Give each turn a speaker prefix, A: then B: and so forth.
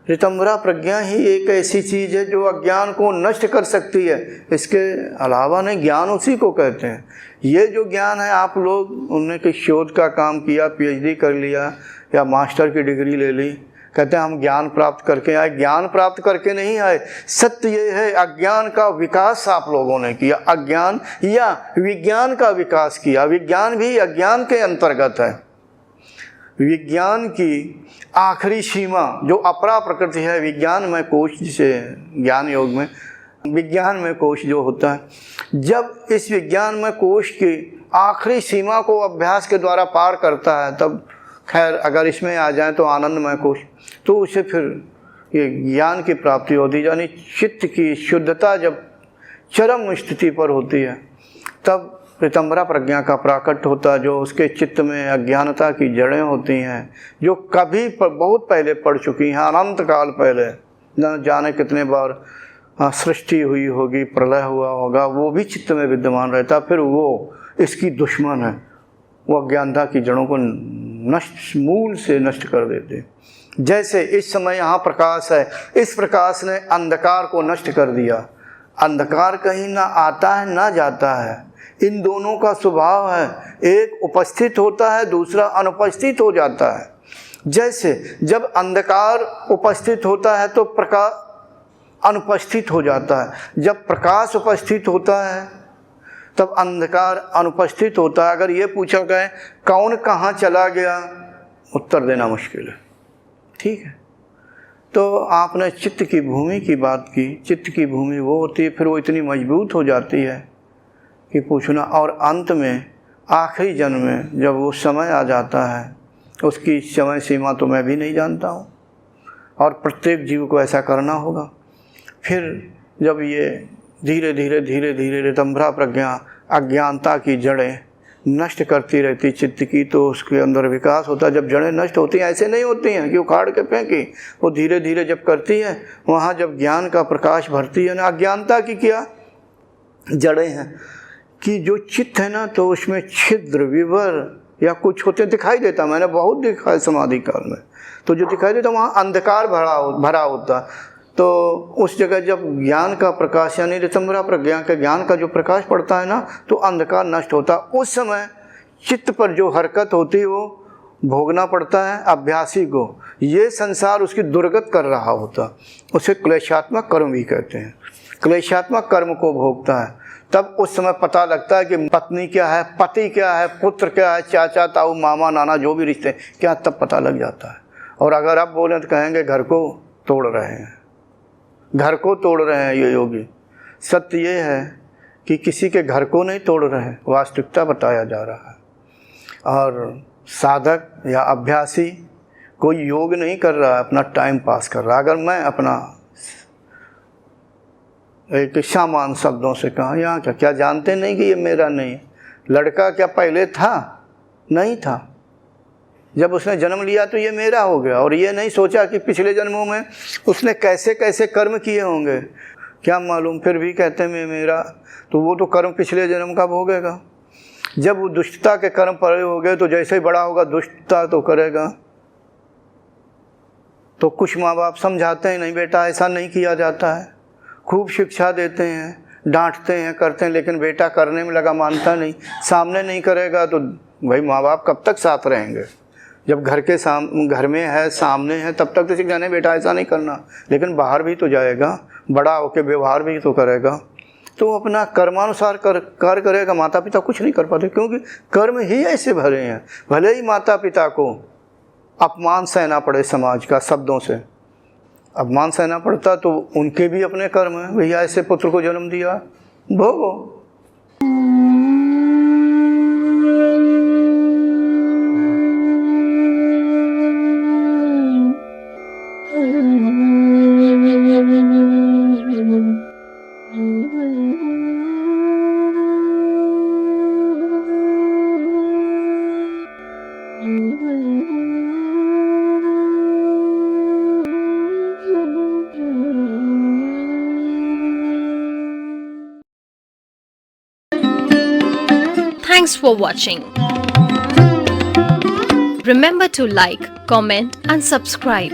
A: ऋतंभरा प्रज्ञा ही एक ऐसी चीज है जो अज्ञान को नष्ट कर सकती है। इसके अलावा नहीं, ज्ञान उसी को कहते हैं। ये जो ज्ञान है, आप लोग उनने कोई शोध का काम किया, पीएचडी कर लिया या मास्टर की डिग्री ले ली, कहते हैं हम ज्ञान प्राप्त करके आए। ज्ञान प्राप्त करके नहीं आए। सत्य ये है, अज्ञान का विकास आप लोगों ने किया। अज्ञान या विज्ञान का विकास किया। विज्ञान भी अज्ञान के अंतर्गत है। विज्ञान की आखिरी सीमा जो अपरा प्रकृति है, विज्ञान में कोश, जिसे ज्ञान योग में विज्ञान में कोश जो होता है, जब इस विज्ञान में कोश की आखिरी सीमा को अभ्यास के द्वारा पार करता है, तब खैर अगर इसमें आ जाए तो आनंदमय कोश, तो उसे फिर ये ज्ञान की प्राप्ति होती है। यानी चित्त की शुद्धता जब चरम स्थिति पर होती है, तब ऋतंभरा प्रज्ञा का प्राकट होता, जो उसके चित्त में अज्ञानता की जड़ें होती हैं, जो कभी बहुत पहले पड़ चुकी हैं, अनंत काल पहले, न जाने कितने बार सृष्टि हुई होगी, प्रलय हुआ होगा, वो भी चित्त में विद्यमान रहता। फिर वो इसकी दुश्मन है, वो अज्ञानता की जड़ों को नष्ट, मूल से नष्ट कर देते। जैसे इस समय यहाँ प्रकाश है, इस प्रकाश ने अंधकार को नष्ट कर दिया। अंधकार कहीं ना आता है ना जाता है, इन दोनों का स्वभाव है, एक उपस्थित होता है, दूसरा अनुपस्थित हो जाता है। जैसे जब अंधकार उपस्थित होता है तो प्रकाश अनुपस्थित हो जाता है, जब प्रकाश उपस्थित होता है तब अंधकार अनुपस्थित होता है। अगर ये पूछा गया कौन कहाँ चला गया, उत्तर देना मुश्किल है। ठीक है, तो आपने चित्त की भूमि की बात की। चित्त की भूमि वो होती है, फिर वो इतनी मजबूत हो जाती है कि पूछना। और अंत में आखिरी जन्म में जब वो समय आ जाता है, उसकी समय सीमा तो मैं भी नहीं जानता हूँ, और प्रत्येक जीव को ऐसा करना होगा। फिर जब ये धीरे धीरे धीरे धीरे ऋतंभरा प्रज्ञा अज्ञानता की जड़ें नष्ट करती रहती चित्त की, तो उसके अंदर विकास होता है। जब जड़ें नष्ट होती हैं, ऐसे नहीं होती हैं कि उखाड़ के फेंकी, वो धीरे धीरे जब करती है, वहाँ जब ज्ञान का प्रकाश भरती है ना, अज्ञानता की क्या जड़ें हैं कि जो चित्त है ना, तो उसमें छिद्र विवर या कुछ होते दिखाई देता। मैंने बहुत देखा है समाधि काल में, तो जो दिखाई देता वहाँ अंधकार भरा होता। तो उस जगह जब ज्ञान का प्रकाश यानी ऋतंभरा प्रज्ञा के ज्ञान का जो प्रकाश पड़ता है ना, तो अंधकार नष्ट होता। उस समय चित्त पर जो हरकत होती है वो भोगना पड़ता है अभ्यासी को। ये संसार उसकी दुर्गत कर रहा होता, उसे क्लेशात्मक कर्म भी कहते हैं। क्लेशात्मक कर्म को भोगता है, तब उस समय पता लगता है कि पत्नी क्या है, पति क्या है, पुत्र क्या है, चाचा ताऊ मामा नाना जो भी रिश्ते क्या, तब पता लग जाता है। और अगर आप बोलें तो कहेंगे घर को तोड़ रहे हैं, घर को तोड़ रहे हैं ये योगी। सत्य ये है कि किसी के घर को नहीं तोड़ रहे हैं, वास्तविकता बताया जा रहा है। और साधक या अभ्यासी कोई योग नहीं कर रहा है, अपना टाइम पास कर रहा है। अगर मैं अपना एक सामान शब्दों से कहा, यहाँ क्या जानते नहीं कि ये मेरा नहीं है। लड़का क्या पहले था? नहीं था। जब उसने जन्म लिया तो ये मेरा हो गया, और ये नहीं सोचा कि पिछले जन्मों में उसने कैसे कैसे कर्म किए होंगे, क्या मालूम। फिर भी कहते हैं मेरा, तो वो तो कर्म पिछले जन्म का भोगेगा। जब वो दुष्टता के कर्म पड़े हो गए, तो जैसे ही बड़ा होगा दुष्टता तो करेगा। तो कुछ माँ बाप समझाते हैं, नहीं बेटा ऐसा नहीं किया जाता है, खूब शिक्षा देते हैं, डांटते हैं, करते हैं, लेकिन बेटा करने में लगा, मानता नहीं। सामने नहीं करेगा तो भाई माँ बाप कब तक साथ रहेंगे। जब घर में है, सामने है, तब तक तो सीख जाने बेटा ऐसा नहीं करना, लेकिन बाहर भी तो जाएगा, बड़ा होकर व्यवहार भी तो करेगा। तो अपना कर्मानुसार कार्य करेगा। माता पिता कुछ नहीं कर पाते, क्योंकि कर्म ही ऐसे भरे हैं। भले ही माता पिता को अपमान सहना पड़े समाज का, शब्दों से अपमान सहना पड़ता, तो उनके भी अपने कर्म हैं। भैया ऐसे पुत्र को जन्म दिया, भोगो।
B: Thanks for watching. Remember to like, comment and subscribe.